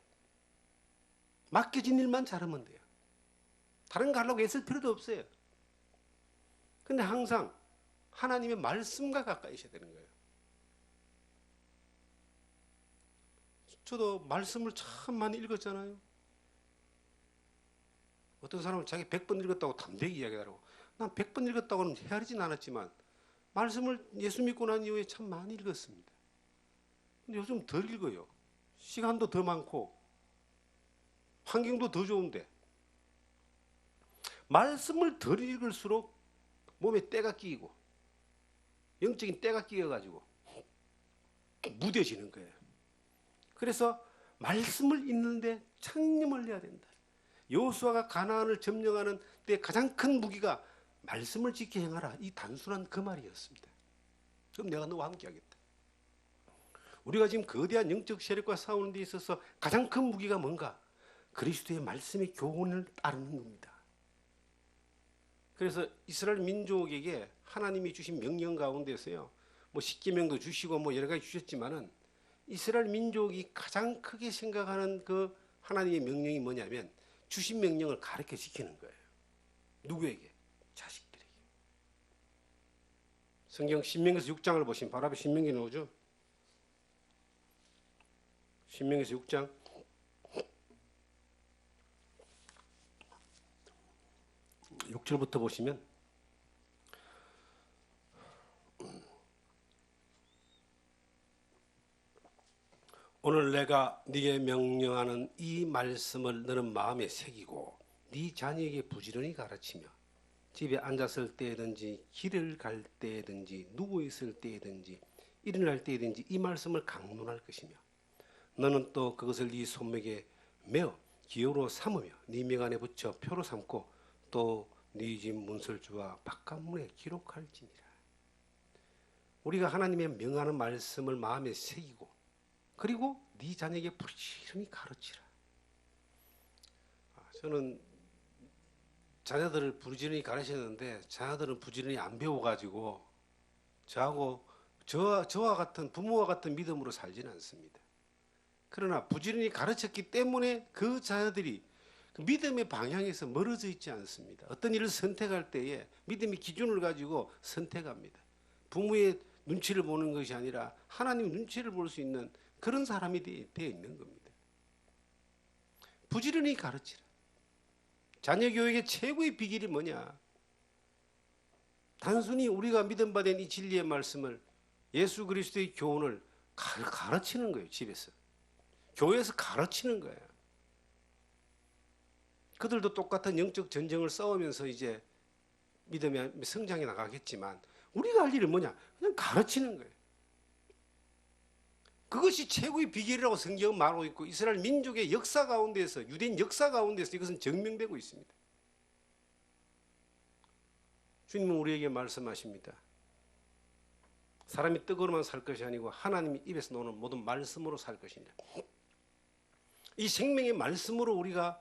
맡겨진 일만 잘하면 돼요. 다른 거 하려고 애쓸 필요도 없어요. 근데 항상 하나님의 말씀과 가까이 있어야 되는 거예요. 저도 말씀을 참 많이 읽었잖아요. 어떤 사람은 자기 100번 읽었다고 담대히 이야기하더라고. 난 100번 읽었다고는 헤아리진 않았지만 말씀을 예수 믿고 난 이후에 참 많이 읽었습니다. 근데 요즘 덜 읽어요. 시간도 더 많고 환경도 더 좋은데 말씀을 덜 읽을수록 몸에 때가 끼이고 영적인 때가 끼어가지고 무뎌지는 거예요. 그래서 말씀을 읽는데 창념을 해야 된다. 여호수아가 가나안을 점령하는 때 가장 큰 무기가 말씀을 지켜 행하라. 이 단순한 그 말이었습니다. 그럼 내가 너와 함께하겠다. 우리가 지금 거대한 영적 세력과 싸우는 데 있어서 가장 큰 무기가 뭔가? 그리스도의 말씀의 교훈을 따르는 겁니다. 그래서 이스라엘 민족에게 하나님이 주신 명령 가운데서요, 뭐 십계명도 주시고 뭐 여러 가지 주셨지만은 이스라엘 민족이 가장 크게 생각하는 그 하나님의 명령이 뭐냐면 주신 명령을 가르쳐 지키는 거예요. 누구에게? 자식들에게. 성경 신명기서 6장을 보시면 바로 앞에 신명기 나오죠. 신명기서 6장 6절부터 보시면 오늘 내가 네게 명령하는 이 말씀을 너는 마음에 새기고 네 자녀에게 부지런히 가르치며 집에 앉았을 때든지 길을 갈 때든지 누워 있을 때든지 일어날 때든지 이 말씀을 강론할 것이며 너는 또 그것을 네 손목에 메어 기호로 삼으며 네 명안에 붙여 표로 삼고 또 네 집 문설주와 바깥문에 기록할지니라. 우리가 하나님의 명하는 말씀을 마음에 새기고 그리고 네 자녀에게 부지런히 가르치라. 저는 자녀들을 부지런히 가르쳤는데 자녀들은 부지런히 안 배워가지고 저와 같은 부모와 같은 믿음으로 살지는 않습니다. 그러나 부지런히 가르쳤기 때문에 그 자녀들이 그 믿음의 방향에서 멀어져 있지 않습니다. 어떤 일을 선택할 때에 믿음의 기준을 가지고 선택합니다. 부모의 눈치를 보는 것이 아니라 하나님 눈치를 볼 수 있는 그런 사람이 되어 있는 겁니다. 부지런히 가르치라. 자녀 교육의 최고의 비결이 뭐냐? 단순히 우리가 믿음 받은 이 진리의 말씀을 예수 그리스도의 교훈을 가르치는 거예요. 집에서. 교회에서 가르치는 거예요. 그들도 똑같은 영적 전쟁을 싸우면서 이제 믿음의 성장해 나가겠지만 우리가 할 일은 뭐냐? 그냥 가르치는 거예요. 그것이 최고의 비결이라고 성경은 말하고 있고 이스라엘 민족의 역사 가운데서 유대인 역사 가운데서 이것은 증명되고 있습니다. 주님은 우리에게 말씀하십니다. 사람이 떡으로만 살 것이 아니고 하나님이 입에서 나오는 모든 말씀으로 살 것이냐. 이 생명의 말씀으로 우리가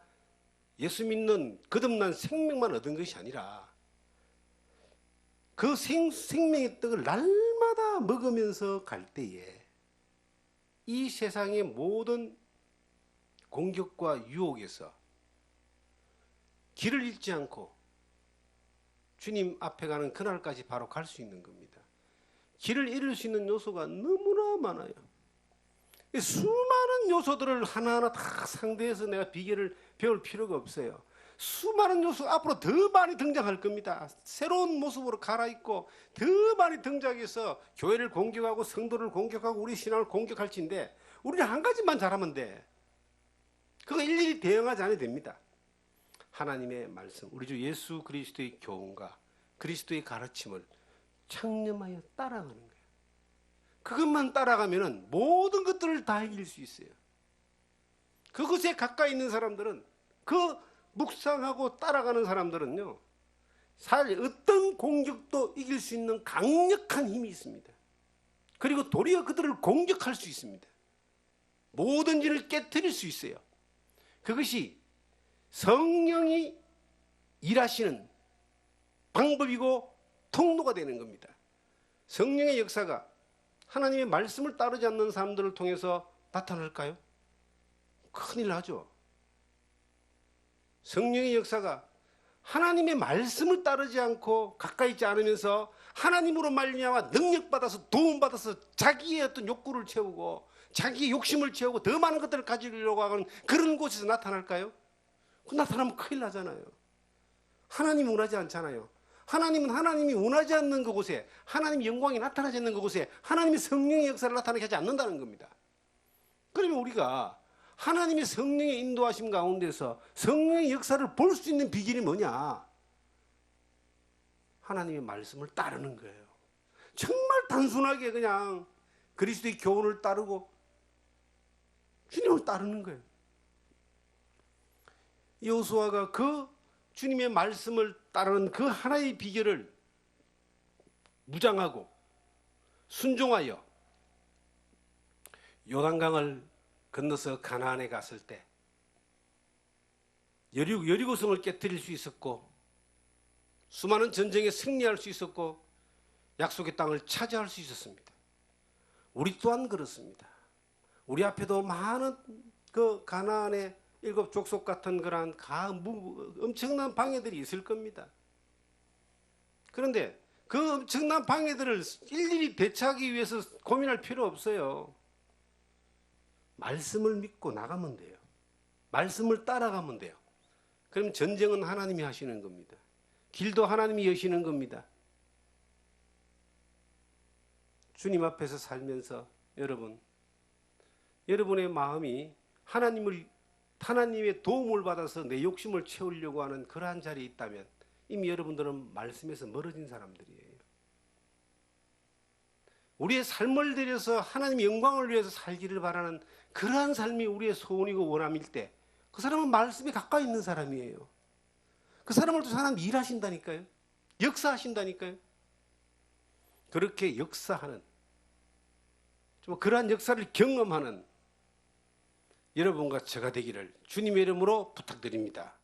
예수 믿는 거듭난 생명만 얻은 것이 아니라 그 생명의 떡을 날마다 먹으면서 갈 때에 이 세상의 모든 공격과 유혹에서 길을 잃지 않고 주님 앞에 가는 그날까지 바로 갈 수 있는 겁니다. 길을 잃을 수 있는 요소가 너무나 많아요. 수많은 요소들을 하나하나 다 상대해서 내가 비결을 배울 필요가 없어요. 수많은 요소 앞으로 더 많이 등장할 겁니다. 새로운 모습으로 갈아입고 더 많이 등장해서 교회를 공격하고 성도를 공격하고 우리 신앙을 공격할지인데 우리는 한 가지만 잘하면 돼. 그거 일일이 대응하지 않아도 됩니다. 하나님의 말씀, 우리 주 예수 그리스도의 교훈과 그리스도의 가르침을 창념하여 따라가는 거예요. 그것만 따라가면은 모든 것들을 다 이길 수 있어요. 그것에 가까이 있는 사람들은 그 묵상하고 따라가는 사람들은요, 어떤 공격도 이길 수 있는 강력한 힘이 있습니다. 그리고 도리어 그들을 공격할 수 있습니다. 모든 일을 깨트릴 수 있어요. 그것이 성령이 일하시는 방법이고 통로가 되는 겁니다. 성령의 역사가 하나님의 말씀을 따르지 않는 사람들을 통해서 나타날까요? 큰일 나죠. 성령의 역사가 하나님의 말씀을 따르지 않고 가까이 있지 않으면서 하나님으로 말미암아 능력받아서 도움받아서 자기의 어떤 욕구를 채우고 자기의 욕심을 채우고 더 많은 것들을 가지려고 하는 그런 곳에서 나타날까요? 나타나면 큰일 나잖아요. 하나님 원하지 않잖아요. 하나님은 하나님이 원하지 않는 그곳에, 하나님의 영광이 나타나지 않는 그곳에 하나님의 성령의 역사를 나타나게 하지 않는다는 겁니다. 그러면 우리가 하나님의 성령의 인도하심 가운데서 성령의 역사를 볼 수 있는 비결이 뭐냐? 하나님의 말씀을 따르는 거예요. 정말 단순하게 그냥 그리스도의 교훈을 따르고 주님을 따르는 거예요. 여호수아가 그 주님의 말씀을 따르는 그 하나의 비결을 무장하고 순종하여 요단강을 건너서 가나안에 갔을 때 여리고성을 깨뜨릴 수 있었고 수많은 전쟁에 승리할 수 있었고 약속의 땅을 차지할 수 있었습니다. 우리 또한 그렇습니다. 우리 앞에도 많은 그 가나안의 7 족속 같은 그러한 엄청난 방해들이 있을 겁니다. 그런데 그 엄청난 방해들을 일일이 대처하기 위해서 고민할 필요 없어요. 말씀을 믿고 나가면 돼요. 말씀을 따라가면 돼요. 그럼 전쟁은 하나님이 하시는 겁니다. 길도 하나님이 여시는 겁니다. 주님 앞에서 살면서 여러분의 마음이 하나님의 도움을 받아서 내 욕심을 채우려고 하는 그러한 자리에 있다면 이미 여러분들은 말씀에서 멀어진 사람들이에요. 우리의 삶을 들여서 하나님의 영광을 위해서 살기를 바라는 그러한 삶이 우리의 소원이고 원함일 때 그 사람은 말씀에 가까이 있는 사람이에요. 그 사람을 통해서 하나님 일하신다니까요. 역사하신다니까요. 그렇게 역사하는 좀 그러한 역사를 경험하는 여러분과 제가 되기를 주님의 이름으로 부탁드립니다.